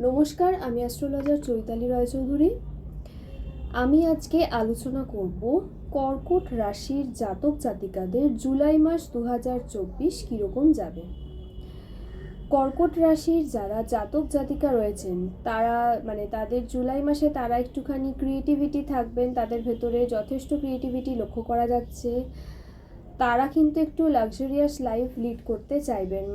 নমস্কার, আমি অ্যাস্ট্রোলজার চৈতালি রায়চৌধুরী। আমি আজকে আলোচনা করব কর্কট রাশির জাতক জাতিকাদের জুলাই মাস 2024 কীরকম যাবে। কর্কট রাশির যারা জাতক জাতিকা রয়েছেন তারা তাদের জুলাই মাসে তারা একটুখানি ক্রিয়েটিভিটি থাকবেন, তাদের ভেতরে যথেষ্ট ক্রিয়েটিভিটি লক্ষ্য করা যাচ্ছে। তারা কিন্তু একটু লাক্সারিয়াস লাইফ লিড করতে চাইবেন,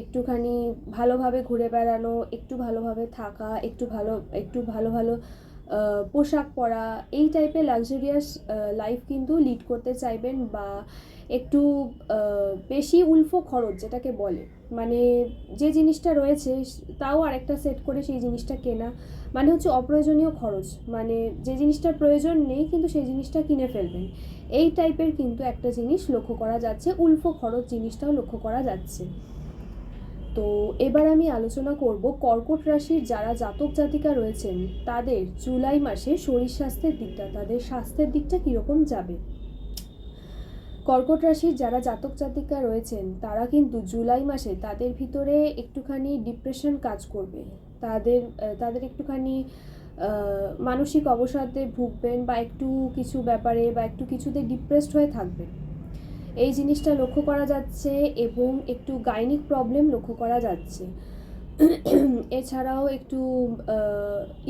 একটুখানি ভালোভাবে ঘুরে বেড়ানো, একটু ভালোভাবে থাকা, একটু ভালো ভালো পোশাক পরা, এই টাইপের লাক্সারিয়াস লাইফ কিন্তু লিড করতে চাইবেন। বা একটু বেশি উল্ফো খরচ যেটাকে বলে, যে জিনিসটা রয়েছে তাও আরেকটা সেট করে সেই জিনিসটা কেনা, অপ্রয়োজনীয় খরচ, যে জিনিসটার প্রয়োজন নেই কিন্তু সেই জিনিসটা কিনে ফেলবেন, এই টাইপের কিন্তু একটা জিনিস লক্ষ্য করা যাচ্ছে। উল্ফো খরচ জিনিসটাও লক্ষ্য করা যাচ্ছে। তো এবার আমি আলোচনা করব কর্কট রাশির যারা জাতক জাতিকা রয়েছেন তাদের জুলাই মাসে শরীর স্বাস্থ্যের দিকটা, তাদের স্বাস্থ্যের দিকটা কীরকম যাবে। কর্কট রাশির যারা জাতক জাতিকা রয়েছেন তারা কিন্তু জুলাই মাসে তাদের ভিতরে একটুখানি ডিপ্রেশন কাজ করবে, তাদের একটুখানি মানসিক অবসাদে ভুগবেন, বা একটু কিছু ব্যাপারে বা একটু কিছুতে ডিপ্রেসড হয়ে থাকবেন, এই জিনিসটা লক্ষ্য করা যাচ্ছে। এবং একটু গাইনিক প্রবলেম লক্ষ্য করা যাচ্ছে। এছাড়াও একটু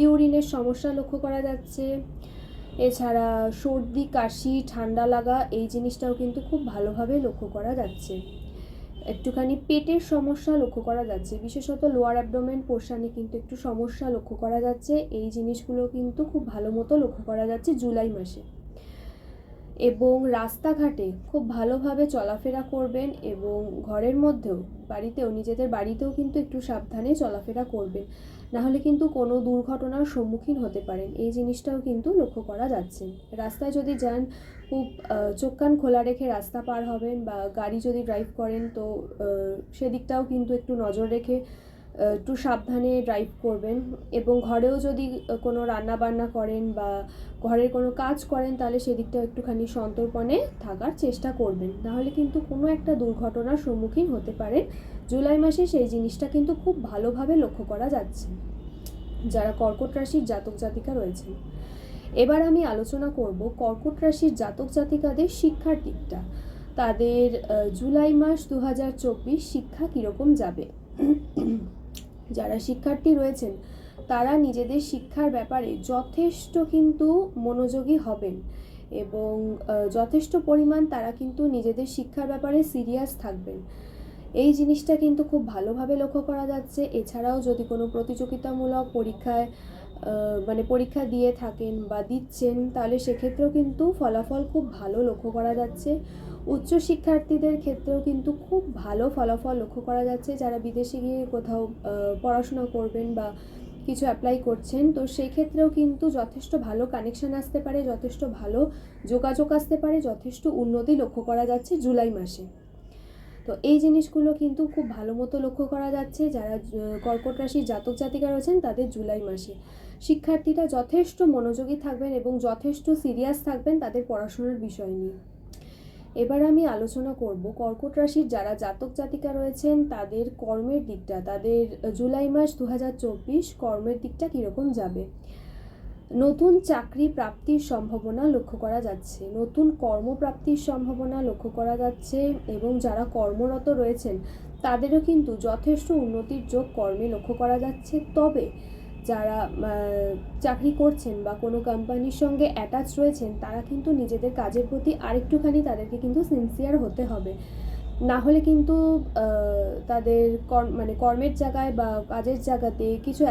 ইউরিনের সমস্যা লক্ষ্য করা যাচ্ছে। এছাড়া সর্দি কাশি ঠান্ডা লাগা এই জিনিসটাও কিন্তু খুব ভালোভাবে লক্ষ্য করা যাচ্ছে। একটুখানি পেটের সমস্যা লক্ষ্য করা যাচ্ছে, বিশেষত লোয়ার অ্যাবডোমেন পোর্শনে কিন্তু একটু সমস্যা লক্ষ্য করা যাচ্ছে। এই জিনিসগুলো কিন্তু খুব ভালো মতো লক্ষ্য করা যাচ্ছে জুলাই মাসে। এবং রাস্তাঘাটে খুব ভালোভাবে চলাফেরা করবেন, এবং ঘরের মধ্যেও নিজেদের বাড়িতেও কিন্তু একটু সাবধানে চলাফেরা করবেন, নাহলে কিন্তু কোনো দুর্ঘটনার সম্মুখীন হতে পারেন, এই জিনিসটাও কিন্তু লক্ষ্য করা যাচ্ছে। রাস্তায় যদি যান খুব চোখ কান খোলা রেখে রাস্তা পার হবেন, বা গাড়ি যদি ড্রাইভ করেন তো সেদিকটাও কিন্তু একটু নজর রেখে একটু সাবধানে ড্রাইভ করবেন। এবং ঘরেও যদি কোনো রান্না বান্না করেন বা ঘরের কোনো কাজ করেন তাহলে সেদিকটাও একটুখানি সন্তর্পণে থাকার চেষ্টা করবেন, নাহলে কিন্তু কোনো একটা দুর্ঘটনার সম্মুখীন হতে পারেন জুলাই মাসে। সেই জিনিসটা কিন্তু খুব ভালোভাবে লক্ষ্য করা যাচ্ছে যারা কর্কট রাশির জাতক জাতিকা রয়েছেন। এবার আমি আলোচনা করব কর্কট রাশির জাতক জাতিকাদের শিক্ষার দিকটা, তাদের জুলাই মাস 2024 শিক্ষা কীরকম যাবে। যারা শিক্ষার্থী রয়েছেন তারা নিজেদের শিক্ষার ব্যাপারে যথেষ্ট কিন্তু মনোযোগী হবেন, এবং যথেষ্ট পরিমাণ তারা কিন্তু নিজেদের শিক্ষার ব্যাপারে সিরিয়াস থাকবেন, এই জিনিসটা কিন্তু খুব ভালোভাবে লক্ষ্য করা যাচ্ছে। এছাড়াও যদি কোনো প্রতিযোগিতামূলক পরীক্ষা দিয়ে থাকেন বা দিচ্ছেন তাহলে সেক্ষেত্রেও কিন্তু ফলাফল খুব ভালো লক্ষ্য করা যাচ্ছে। উচ্চ শিক্ষার্থীদের ক্ষেত্রেও কিন্তু খুব ভালো ফলাফল লক্ষ্য করা যাচ্ছে। যারা বিদেশে গিয়ে কোথাও পড়াশোনা করবেন বা কিছু অ্যাপ্লাই করছেন, তো সেই ক্ষেত্রেও কিন্তু যথেষ্ট ভালো কানেকশন আসতে পারে, যথেষ্ট ভালো যোগাযোগ আসতে পারে, যথেষ্ট উন্নতি লক্ষ্য করা যাচ্ছে জুলাই মাসে। তো এই জিনিসগুলো কিন্তু খুব ভালো মতো লক্ষ্য করা যাচ্ছে যারা কর্কট রাশির জাতক জাতিকা রয়েছেন তাদের জুলাই মাসে। শিক্ষার্থীরা যথেষ্ট মনোযোগী থাকবেন এবং যথেষ্ট সিরিয়াস থাকবেন তাদের পড়াশোনার বিষয় নিয়ে। এবার আমি আলোচনা করব কর্কট রাশির যারা জাতক জাতিকা রয়েছেন তাদের কর্মের দিকটা, তাদের জুলাই মাস 2024 কর্মের দিকটা কীরকম যাবে। নতুন চাকরি প্রাপ্তির সম্ভাবনা লক্ষ্য করা যাচ্ছে, নতুন কর্মপ্রাপ্তির সম্ভাবনা লক্ষ্য করা যাচ্ছে। এবং যারা কর্মরত রয়েছেন তাদেরও কিন্তু যথেষ্ট উন্নতির যোগ কর্মে লক্ষ্য করা যাচ্ছে। তবে যারা চাকরি করছেন বা কোনো কোম্পানির সঙ্গে অ্যাটাচ রয়েছেন তারা কিন্তু নিজেদের কাজের প্রতি আরেকটুখানি তাদেরকে কিন্তু সিনসিয়ার হতে হবে, না হলে কিন্তু তাদের কর্মের জায়গায় বা কাজের জায়গাতে কিছু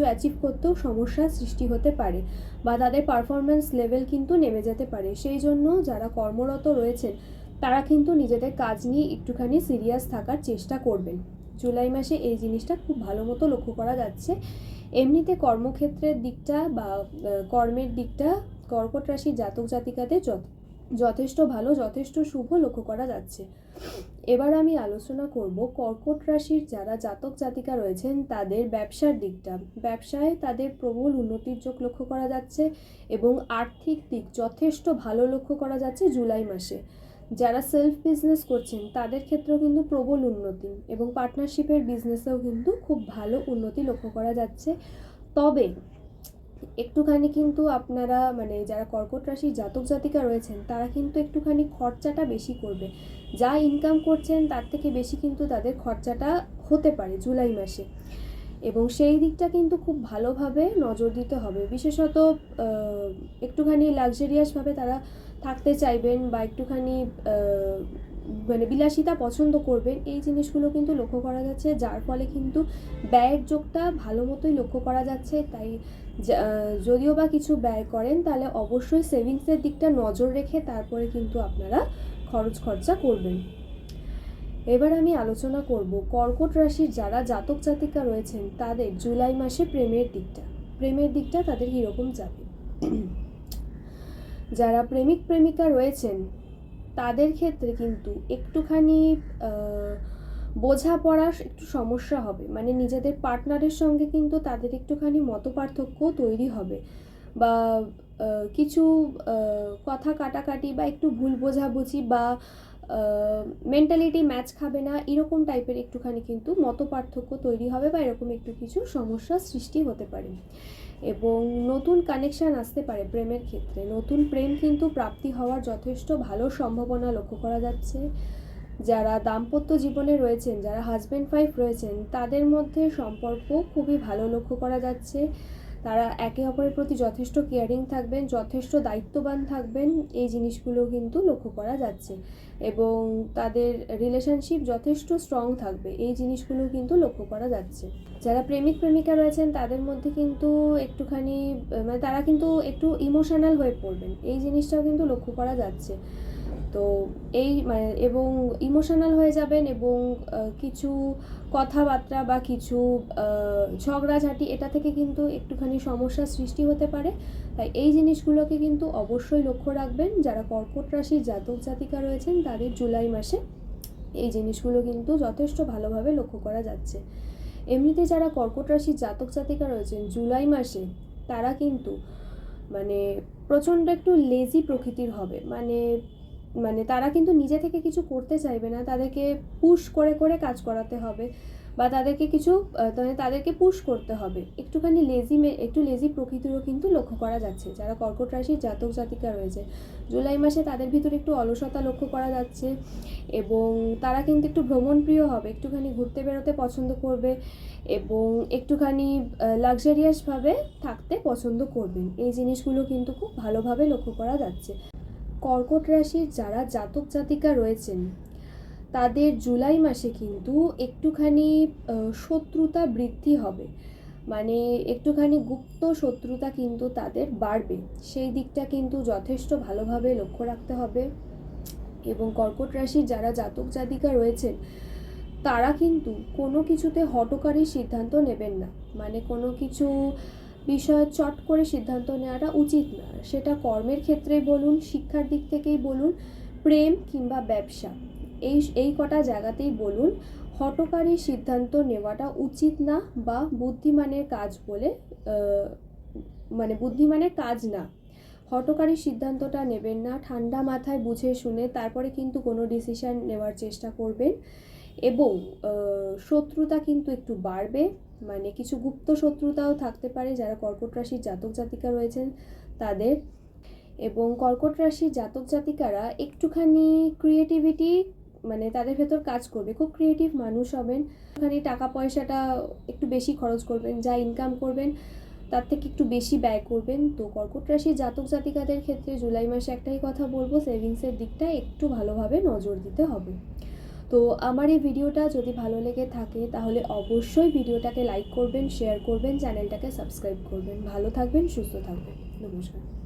অ্যাচিভ করতেও সমস্যার সৃষ্টি হতে পারে, বা তাদের পারফরমেন্স লেভেল কিন্তু নেমে যেতে পারে। সেই জন্য যারা কর্মরত রয়েছেন তারা কিন্তু নিজেদের কাজ নিয়ে একটুখানি সিরিয়াস থাকার চেষ্টা করবেন। জুলাই মাসে এই জিনিসটা খুব ভালো মতো লক্ষ্য করা যাচ্ছে। এমনিতে কর্মক্ষেত্রের দিকটা বা কর্মের দিকটা কর্কট রাশির জাতক জাতিকাদের যথেষ্ট ভালো, যথেষ্ট শুভ লক্ষ্য করা যাচ্ছে। এবার আমি আলোচনা করব কর্কট রাশির যারা জাতক জাতিকা রয়েছেন তাদের ব্যবসার দিকটা। ব্যবসায় তাদের প্রবল উন্নতির যোগ লক্ষ্য করা যাচ্ছে এবং আর্থিক দিক যথেষ্ট ভালো লক্ষ্য করা যাচ্ছে জুলাই মাসে। যারা সেলফ বিজনেস করছেন তাদের ক্ষেত্রেও কিন্তু প্রবল উন্নতি এবং পার্টনারশিপের বিজনেসেও কিন্তু খুব ভালো উন্নতি লক্ষ্য করা যাচ্ছে। তবে একটুখানি কিন্তু আপনারা মানে যারা কর্কট রাশির জাতক জাতিকা রয়েছেন তারা কিন্তু একটুখানি খরচাটা বেশি করবে। যা ইনকাম করছেন তার থেকে বেশি কিন্তু তাদের খরচাটা হতে পারে জুলাই মাসে, এবং সেই দিকটা কিন্তু খুব ভালোভাবে নজর দিতে হবে। বিশেষত একটুখানি লাক্সারিয়াসভাবে তারা থাকতে চাইবেন বা একটুখানি মানে বিলাসিতা পছন্দ করবেন, এই জিনিসগুলো কিন্তু লক্ষ্য করা যাচ্ছে, যার ফলে কিন্তু ব্যয়ের যোগটা ভালো মতোই লক্ষ্য করা যাচ্ছে। তাই যদিও বা কিছু ব্যয় করেন তাহলে অবশ্যই সেভিংসের দিকটা নজর রেখে তারপরে কিন্তু আপনারা খরচা করবেন। এবার আমি আলোচনা করব কর্কট রাশির যারা জাতক জাতিকা রয়েছেন তাদের জুলাই মাসে প্রেমের দিকটা তাদের কীরকম যাবে। যারা প্রেমিক প্রেমিকা রয়েছেন তাদের ক্ষেত্রে কিন্তু একটুখানি বোঝাপড়ার একটু সমস্যা হবে, মানে নিজেদের পার্টনারের সঙ্গে কিন্তু তাদের একটুখানি মতপার্থক্য তৈরি হবে, বা কিছু কথা কাটাকাটি বা একটু ভুল বোঝাবুঝি বা মেন্টালিটি ম্যাচ খাবে না, এরকম টাইপের একটুখানি কিন্তু মতপার্থক্য তৈরি হবে বা এরকম একটু কিছু সমস্যার সৃষ্টি হতে পারে। এবং নতুন কানেকশান আসতে পারে প্রেমের ক্ষেত্রে, নতুন প্রেম কিন্তু প্রাপ্তি হওয়ার যথেষ্ট ভালো সম্ভাবনা লক্ষ্য করা যাচ্ছে। যারা দাম্পত্য জীবনে রয়েছেন, যারা হাজব্যান্ড ওয়াইফ রয়েছেন তাদের মধ্যে সম্পর্ক খুবই ভালো লক্ষ্য করা যাচ্ছে। তারা একে অপরের প্রতি যথেষ্ট কেয়ারিং থাকবেন, যথেষ্ট দায়িত্ববান থাকবেন, এই জিনিসগুলো কিন্তু লক্ষ্য করা যাচ্ছে। এবং তাদের রিলেশনশিপ যথেষ্ট স্ট্রং থাকবে, এই জিনিসগুলো কিন্তু লক্ষ্য করা যাচ্ছে। যারা প্রেমিক প্রেমিকা রয়েছেন তাদের মধ্যে কিন্তু একটুখানি মানে তারা কিন্তু একটু ইমোশনাল হয়ে পড়বেন, এই জিনিসটাও কিন্তু লক্ষ্য করা যাচ্ছে। তো এই মানে এবং ইমোশনাল হয়ে যাবেন এবং কিছু কথাবার্তা বা কিছু ঝগড়াঝাটি এটা থেকে কিন্তু একটুখানি সমস্যার সৃষ্টি হতে পারে। তাই এই জিনিসগুলোকে কিন্তু অবশ্যই লক্ষ্য রাখবেন। যারা কর্কট রাশির জাতক জাতিকা রয়েছেন তাদের জুলাই মাসে এই জিনিসগুলো কিন্তু যথেষ্ট ভালোভাবে লক্ষ্য করা যাচ্ছে। এমনিতে যারা কর্কট রাশির জাতক জাতিকা রয়েছেন জুলাই মাসে তারা কিন্তু মানে প্রচণ্ড একটু লেজি প্রকৃতির হবে, মানে তারা কিন্তু নিজে থেকে কিছু করতে চাইবে না, তাদেরকে পুশ করে করে কাজ করাতে হবে বা তাদেরকে পুশ করতে হবে। একটু লেজি প্রকৃতিরও কিন্তু লক্ষ্য করা যাচ্ছে। যারা কর্কট রাশির জাতক জাতিকা রয়েছে জুলাই মাসে তাদের ভিতরে একটু অলসতা লক্ষ্য করা যাচ্ছে এবং তারা কিন্তু একটু ভ্রমণপ্রিয় হবে, একটুখানি ঘুরতে বেরোতে পছন্দ করবে এবং একটুখানি লাক্সারিয়াসভাবে থাকতে পছন্দ করবেন, এই জিনিসগুলো কিন্তু খুব ভালোভাবে লক্ষ্য করা যাচ্ছে। কর্কট রাশির যারা জাতক জাতিকা রয়েছেন তাদের জুলাই মাসে কিন্তু একটুখানি শত্রুতা বৃদ্ধি হবে, মানে একটুখানি গুপ্ত শত্রুতা কিন্তু তাদের বাড়বে, সেই দিকটা কিন্তু যথেষ্ট ভালোভাবে লক্ষ্য রাখতে হবে। এবং কর্কট রাশির যারা জাতক জাতিকা রয়েছেন তারা কিন্তু কোনো কিছুতে হঠকারী সিদ্ধান্ত নেবেন না, মানে কোনো কিছু বিষয়ে চট করে সিদ্ধান্ত নেওয়াটা উচিত না, সেটা কর্মের ক্ষেত্রেই বলুন, শিক্ষার দিক থেকেই বলুন, প্রেম কিংবা ব্যবসা, এই কটা জায়গাতেই বলুন, হঠকারী সিদ্ধান্ত নেওয়াটা উচিত না বা বুদ্ধিমানের কাজ বলে মানে বুদ্ধিমানের কাজ না। হঠকারী সিদ্ধান্তটা নেবেন না, ঠান্ডা মাথায় বুঝে শুনে তারপরে কিন্তু কোনো ডিসিশন নেওয়ার চেষ্টা করবেন। এবং শত্রুতা কিন্তু একটু বাড়বে, মানে কিছু গুপ্ত শত্রুতাও থাকতে পারে যারা কর্কট রাশির জাতক জাতিকা রয়েছেন তাদের। এবং কর্কট রাশির জাতক জাতিকারা একটুখানি ক্রিয়েটিভিটি মানে তাদের ভেতর কাজ করবে, খুব ক্রিয়েটিভ মানুষ হবেন, একটুখানি টাকা পয়সাটা একটু বেশি খরচ করবেন, যা ইনকাম করবেন তার থেকে একটু বেশি ব্যয় করবেন। তো কর্কট রাশির জাতক জাতিকাদের ক্ষেত্রে জুলাই মাসে একটাই কথা বলবো, সেভিংসের দিকটা একটু ভালোভাবে নজর দিতে হবে। তো আমার এই ভিডিওটা যদি ভালো লেগে থাকে তাহলে অবশ্যই ভিডিওটাকে লাইক করবেন, শেয়ার করবেন, চ্যানেলটাকে সাবস্ক্রাইব করবেন। ভালো থাকবেন, সুস্থ থাকবেন। নমস্কার।